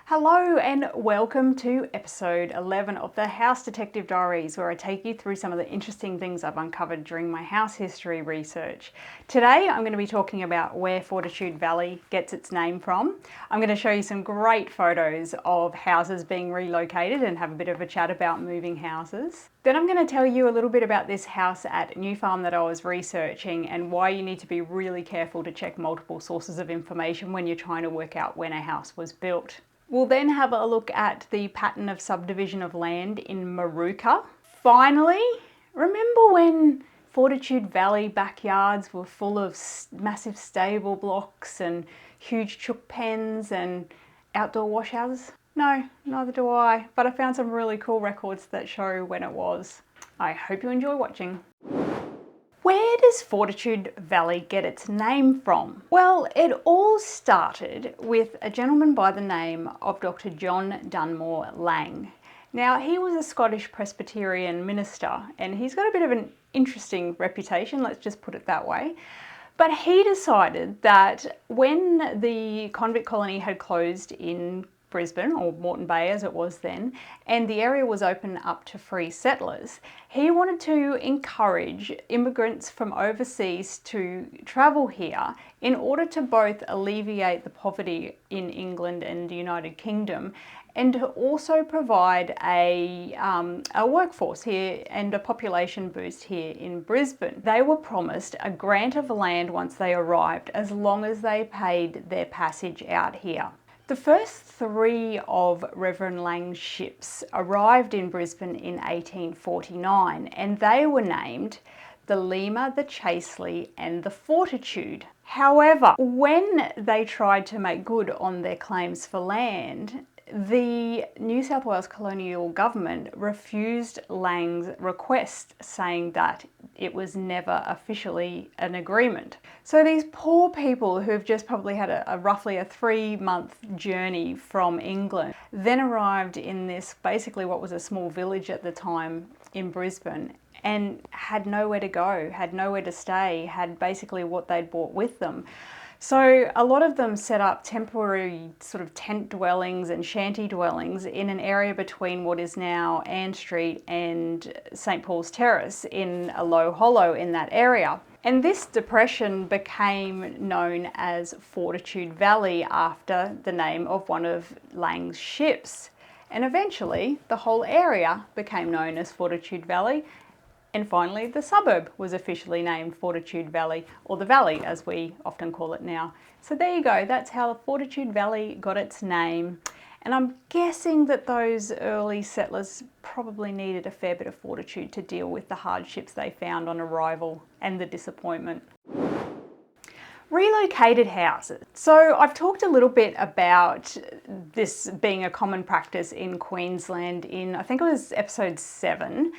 Hello and welcome to episode 11 of the House Detective Diaries, where I take you through some of the interesting things I've uncovered during my house history research. Today I'm going to be talking about where Fortitude Valley gets its name from. I'm going to show you some great photos of houses being relocated and have a bit of a chat about moving houses. Then I'm going to tell you a little bit about this house at New Farm that I was researching and why you need to be really careful to check multiple sources of information when you're trying to work out when a house was built. We'll then have a look at the pattern of subdivision of land in Moorooka. Finally, remember when Fortitude Valley backyards were full of massive stable blocks and huge chook pens and outdoor wash houses? No, neither do I, but I found some really cool records that show when it was. I hope you enjoy watching. Where does Fortitude Valley get its name from? Well, it all started with a gentleman by the name of Dr. John Dunmore Lang. Now, he was a Scottish Presbyterian minister, and he's got a bit of an interesting reputation, let's just put it that way. But he decided that when the convict colony had closed in Brisbane, or Moreton Bay as it was then, and the area was open up to free settlers, he wanted to encourage immigrants from overseas to travel here in order to both alleviate the poverty in England and the United Kingdom and to also provide a workforce here and a population boost here in Brisbane. They were promised a grant of land once they arrived, as long as they paid their passage out here. The first three of Reverend Lang's ships arrived in Brisbane in 1849, and they were named the Lemur, the Chaseley and the Fortitude. However, when they tried to make good on their claims for land, the New South Wales colonial government refused Lang's request, saying that it was never officially an agreement. So these poor people who've just probably had roughly a 3-month journey from England then arrived in this, basically what was a small village at the time in Brisbane, and had nowhere to go, had nowhere to stay, had basically what they'd brought with them. So a lot of them set up temporary sort of tent dwellings and shanty dwellings in an area between what is now Ann Street and St. Paul's Terrace, in a low hollow in that area. And this depression became known as Fortitude Valley, after the name of one of Lang's ships. And eventually the whole area became known as Fortitude Valley. And finally, the suburb was officially named Fortitude Valley, or the Valley as we often call it now. So there you go, that's how Fortitude Valley got its name. And I'm guessing that those early settlers probably needed a fair bit of fortitude to deal with the hardships they found on arrival and the disappointment. Relocated houses. So I've talked a little bit about this being a common practice in Queensland in, I think it was episode 7.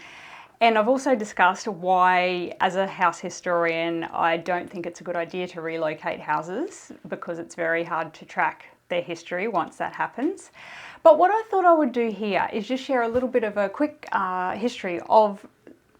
And I've also discussed why, as a house historian, I don't think it's a good idea to relocate houses, because it's very hard to track their history once that happens. But what I thought I would do here is just share a little bit of a quick history of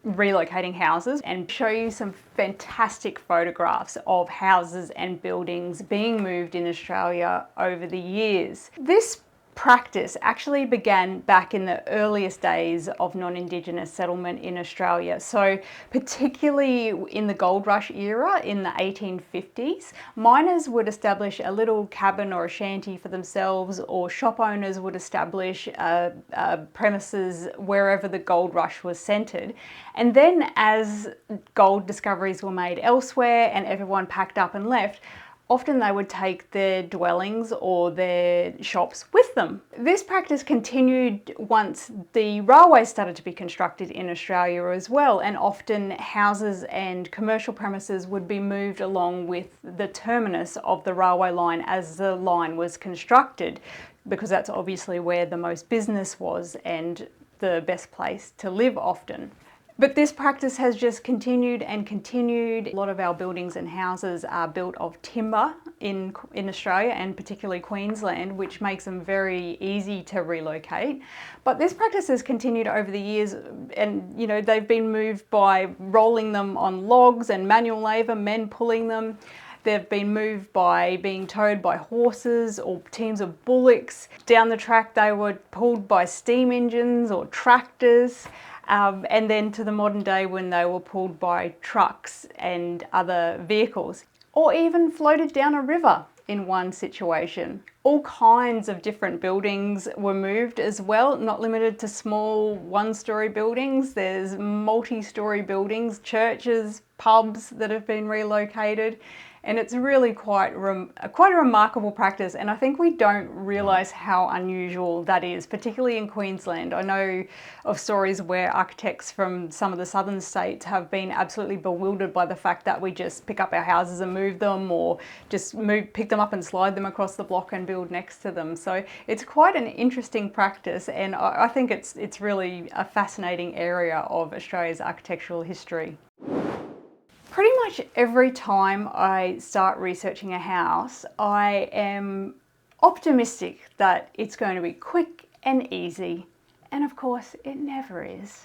relocating houses and show you some fantastic photographs of houses and buildings being moved in Australia over the years. This practice actually began back in the earliest days of non-Indigenous settlement in Australia. So particularly in the gold rush era in the 1850s, miners would establish a little cabin or a shanty for themselves, or shop owners would establish premises wherever the gold rush was centered. And then as gold discoveries were made elsewhere and everyone packed up and left, often they would take their dwellings or their shops with them. This practice continued once the railways started to be constructed in Australia as well, and often houses and commercial premises would be moved along with the terminus of the railway line as the line was constructed, because that's obviously where the most business was and the best place to live often. But this practice has just continued and continued. A lot of our buildings and houses are built of timber in Australia, and particularly Queensland, which makes them very easy to relocate. But this practice has continued over the years, and they've been moved by rolling them on logs and manual labour, men pulling them. They've been moved by being towed by horses or teams of bullocks. Down the track they were pulled by steam engines or tractors. And then to the modern day when they were pulled by trucks and other vehicles, or even floated down a river in one situation. All kinds of different buildings were moved as well, not limited to small one-story buildings. There's multi-story buildings, churches, pubs that have been relocated. And it's really quite a remarkable practice, and I think we don't realise how unusual that is, particularly in Queensland. I know of stories where architects from some of the southern states have been absolutely bewildered by the fact that we just pick up our houses and move them, or just pick them up and slide them across the block and build next to them. So it's quite an interesting practice, and I think it's really a fascinating area of Australia's architectural history. Pretty much every time I start researching a house, I am optimistic that it's going to be quick and easy, and of course it never is.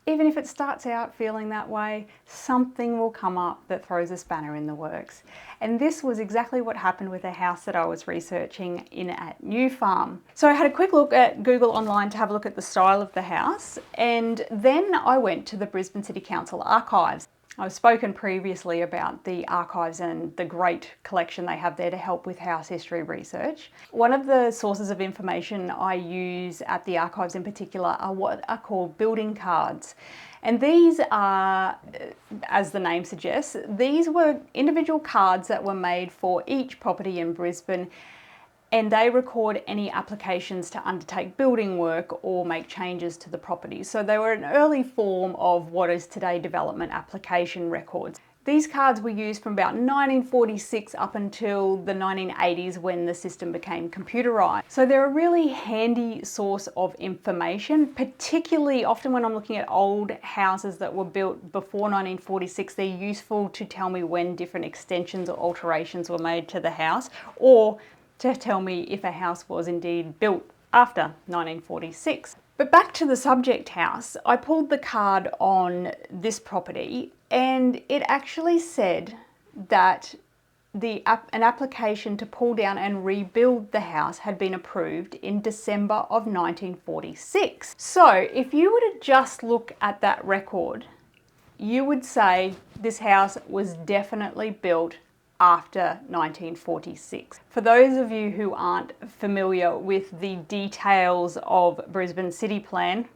Even if it starts out feeling that way, something will come up that throws a spanner in the works. And this was exactly what happened with a house that I was researching in at New Farm. So I had a quick look at Google online to have a look at the style of the house, and then I went to the Brisbane City Council archives. I've spoken previously about the archives and the great collection they have there to help with house history research. One of the sources of information I use at the archives in particular are what are called building cards. And these are, as the name suggests, these were individual cards that were made for each property in Brisbane, and they record any applications to undertake building work or make changes to the property. So they were an early form of what is today development application records. These cards were used from about 1946 up until the 1980s when the system became computerized. So they're a really handy source of information, particularly often when I'm looking at old houses that were built before 1946. They're useful to tell me when different extensions or alterations were made to the house, or to tell me if a house was indeed built after 1946. But back to the subject house, I pulled the card on this property, and it actually said that an application to pull down and rebuild the house had been approved in December of 1946. So if you were to just look at that record, you would say this house was definitely built after 1946. For those of you who aren't familiar with the details of Brisbane City Plan,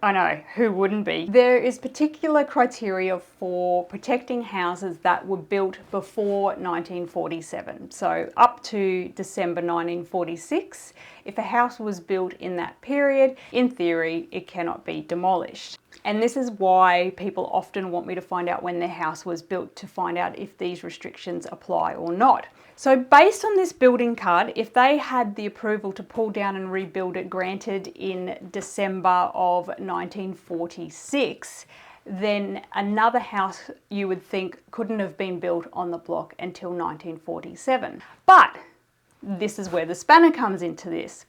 I know, who wouldn't be? There is particular criteria for protecting houses that were built before 1947. So up to December 1946, if a house was built in that period, in theory, it cannot be demolished. And this is why people often want me to find out when their house was built, to find out if these restrictions apply or not. So based on this building card, if they had the approval to pull down and rebuild it granted in December of 1946, then another house you would think couldn't have been built on the block until 1947. But this is where the spanner comes into this.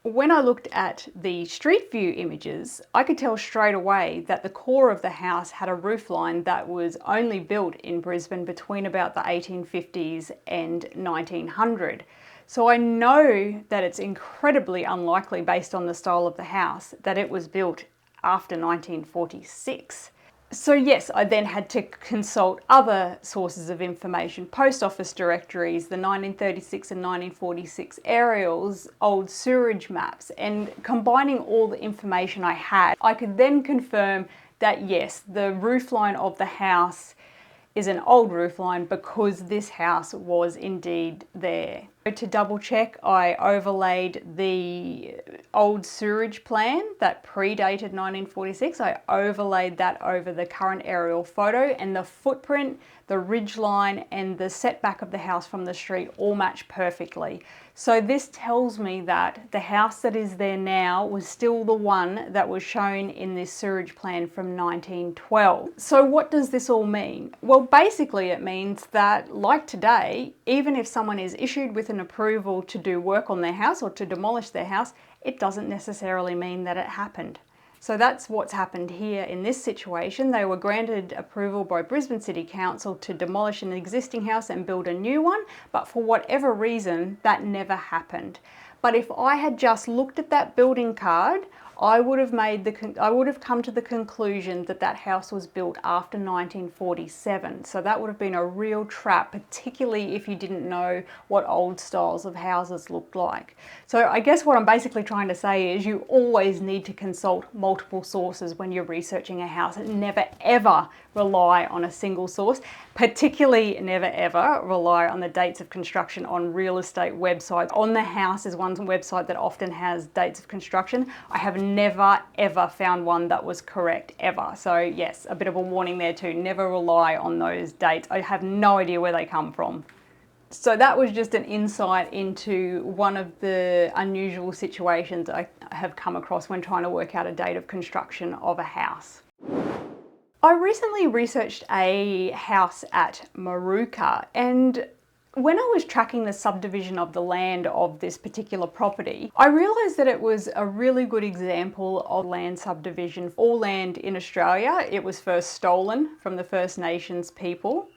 When I looked at the street view images, I could tell straight away that the core of the house had a roofline that was only built in Brisbane between about the 1850s and 1900. So I know that it's incredibly unlikely, based on the style of the house, that it was built after 1946. So yes, I then had to consult other sources of information, post office directories, the 1936 and 1946 aerials, old sewerage maps, and combining all the information I had, I could then confirm that yes, the roofline of the house is an old roofline because this house was indeed there. To double check, I overlaid the old sewerage plan that predated 1946. I overlaid that over the current aerial photo, and the footprint, the ridge line, and the setback of the house from the street all match perfectly. So this tells me that the house that is there now was still the one that was shown in this sewerage plan from 1912. So what does this all mean? Well, basically it means that, like today, even if someone is issued with an approval to do work on their house or to demolish their house, it doesn't necessarily mean that it happened. So that's what's happened here in this situation. They were granted approval by Brisbane City Council to demolish an existing house and build a new one, but for whatever reason, that never happened. But if I had just looked at that building card, I would have come to the conclusion that that house was built after 1947. So that would have been a real trap, particularly if you didn't know what old styles of houses looked like. So I guess what I'm basically trying to say is you always need to consult multiple sources when you're researching a house. Never ever rely on a single source, particularly never ever rely on the dates of construction on real estate websites. On the House is one website that often has dates of construction. I have never ever found one that was correct ever. So yes, a bit of a warning there too. Never rely on those dates. I have no idea where they come from. So that was just an insight into one of the unusual situations I have come across when trying to work out a date of construction of a house. I recently researched a house at Moorooka, and when I was tracking the subdivision of the land of this particular property, I realised that it was a really good example of land subdivision. All land in Australia, it was first stolen from the First Nations people,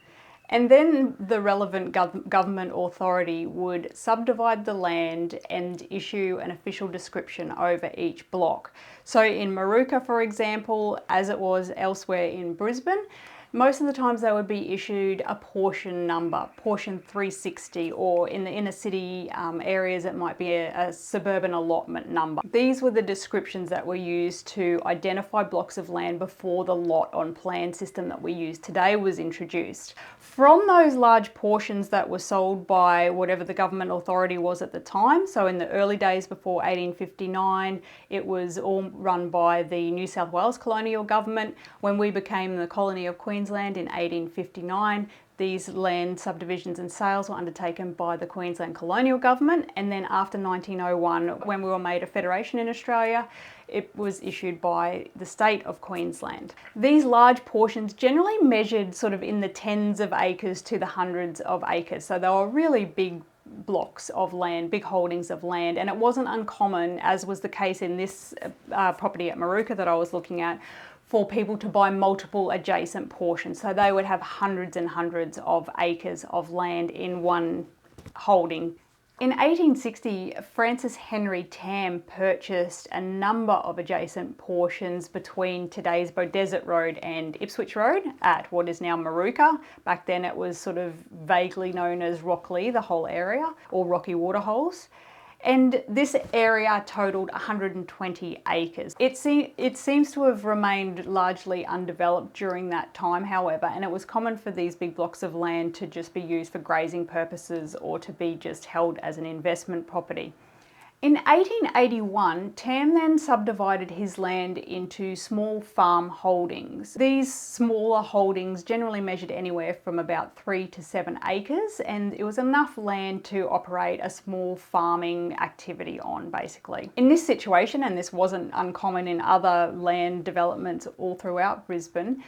and then the relevant government authority would subdivide the land and issue an official description over each block. So in Moorooka, for example, as it was elsewhere in Brisbane, most of the times they would be issued a portion number, portion 360, or in the inner city areas it might be a suburban allotment number. These were the descriptions that were used to identify blocks of land before the lot on plan system that we use today was introduced. From those large portions that were sold by whatever the government authority was at the time, so in the early days before 1859, it was all run by the New South Wales colonial government. When we became the colony of Queensland in 1859, these land subdivisions and sales were undertaken by the Queensland colonial government, and then after 1901, when we were made a federation in Australia, it was issued by the state of Queensland. These large portions generally measured sort of in the tens of acres to the hundreds of acres, so they were really big blocks of land, big holdings of land, and it wasn't uncommon, as was the case in this property at Moorooka that I was looking at, for people to buy multiple adjacent portions. So they would have hundreds and hundreds of acres of land in one holding. In 1860, Francis Henry Tam purchased a number of adjacent portions between today's Beaudesert Road and Ipswich Road at what is now Moorooka. Back then it was sort of vaguely known as Rockley, the whole area, or Rocky Waterholes. And this area totaled 120 acres. It seems to have remained largely undeveloped during that time, however, and it was common for these big blocks of land to just be used for grazing purposes or to be just held as an investment property. In 1881, Tam then subdivided his land into small farm holdings. These smaller holdings generally measured anywhere from about 3 to 7 acres, and it was enough land to operate a small farming activity on, basically. In this situation, and this wasn't uncommon in other land developments all throughout Brisbane,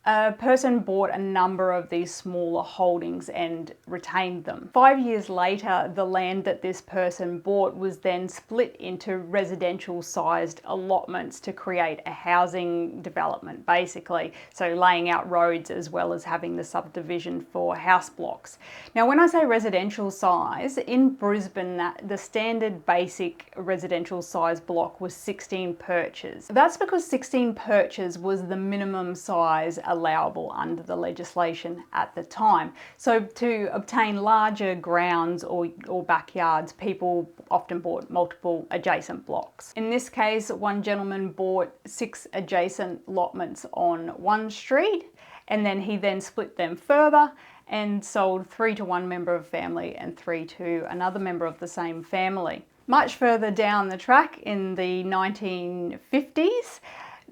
a person bought a number of these smaller holdings and retained them. 5 years later, the land that this person bought was then split into residential sized allotments to create a housing development, basically. So laying out roads as well as having the subdivision for house blocks. Now, when I say residential size, in Brisbane, the standard basic residential size block was 16 perches. That's because 16 perches was the minimum size allowable under the legislation at the time. So to obtain larger grounds or backyards, people often bought multiple adjacent blocks. In this case, one gentleman bought 6 adjacent allotments on one street, and then he then split them further and sold 3 to one member of family and 3 to another member of the same family. Much further down the track in the 1950s,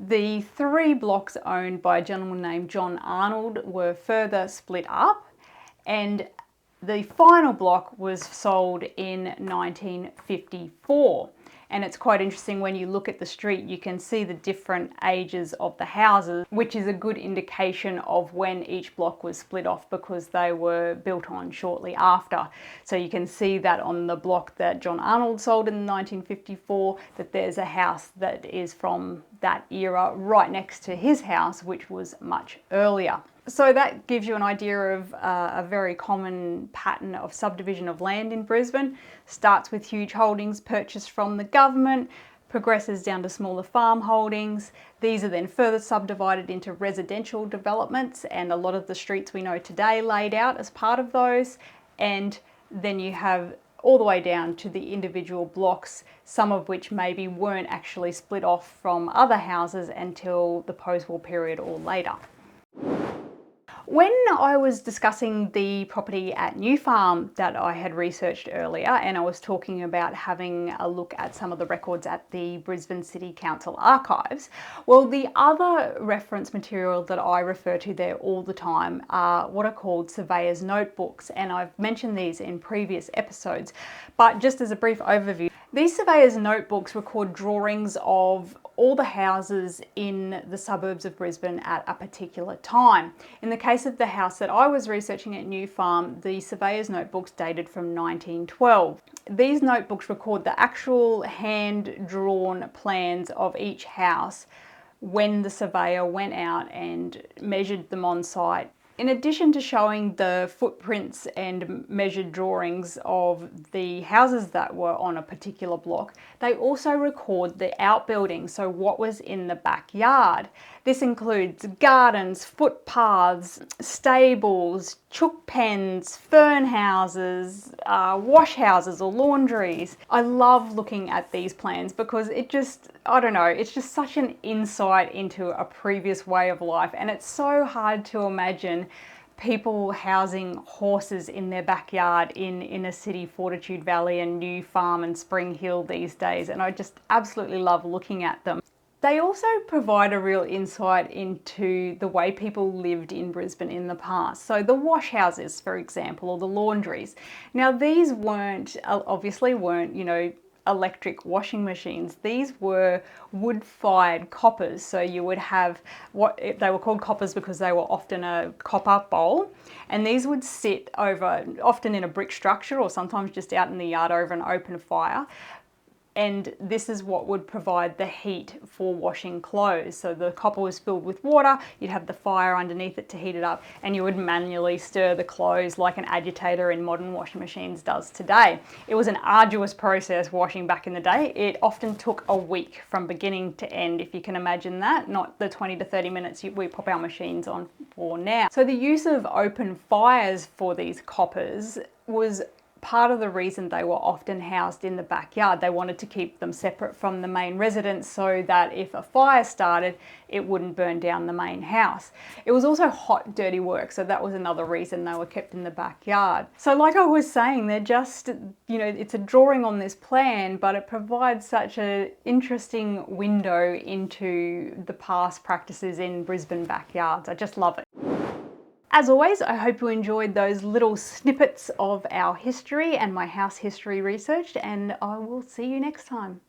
the 3 blocks owned by a gentleman named John Arnold were further split up, and The final block was sold in 1954. And it's quite interesting when you look at the street, you can see the different ages of the houses, which is a good indication of when each block was split off because they were built on shortly after. So you can see that on the block that John Arnold sold in 1954, that there's a house that is from that era right next to his house, which was much earlier. So that gives you an idea of a very common pattern of subdivision of land in Brisbane. Starts with huge holdings purchased from the government, progresses down to smaller farm holdings. These are then further subdivided into residential developments, and a lot of the streets we know today laid out as part of those. And then you have all the way down to the individual blocks, some of which maybe weren't actually split off from other houses until the post-war period or later. When I was discussing the property at New Farm that I had researched earlier, and I was talking about having a look at some of the records at the Brisbane City Council archives, well, the other reference material that I refer to there all the time are what are called surveyor's notebooks, and I've mentioned these in previous episodes, but just as a brief overview, these surveyor's notebooks record drawings of all the houses in the suburbs of Brisbane at a particular time. In the case of the house that I was researching at New Farm, the surveyor's notebooks dated from 1912. These notebooks record the actual hand-drawn plans of each house when the surveyor went out and measured them on site. In addition to showing the footprints and measured drawings of the houses that were on a particular block, they also record the outbuildings, so what was in the backyard. This includes gardens, footpaths, stables, chook pens, fern houses, wash houses or laundries. I love looking at these plans because it just, I don't know, it's just such an insight into a previous way of life, and it's so hard to imagine people housing horses in their backyard in inner city Fortitude Valley and New Farm and Spring Hill these days, and I just absolutely love looking at them. They also provide a real insight into the way people lived in Brisbane in the past. So the wash houses, for example, or the laundries. Now these obviously weren't, you know, electric washing machines. These were wood-fired coppers. So you would have they were called coppers because they were often a copper bowl, and these would sit over, often in a brick structure or sometimes just out in the yard over an open fire. And this is what would provide the heat for washing clothes. So the copper was filled with water, you'd have the fire underneath it to heat it up, and you would manually stir the clothes like an agitator in modern washing machines does today. It was an arduous process washing back in the day. It often took a week from beginning to end, if you can imagine that, not the 20 to 30 minutes we pop our machines on for now. So the use of open fires for these coppers was part of the reason they were often housed in the backyard. They wanted to keep them separate from the main residence so that if a fire started, it wouldn't burn down the main house. It was also hot, dirty work, so that was another reason they were kept in the backyard. So like I was saying, they're just, you know, it's a drawing on this plan, but it provides such an interesting window into the past practices in Brisbane backyards. I just love it. As always, I hope you enjoyed those little snippets of our history and my house history research, and I will see you next time.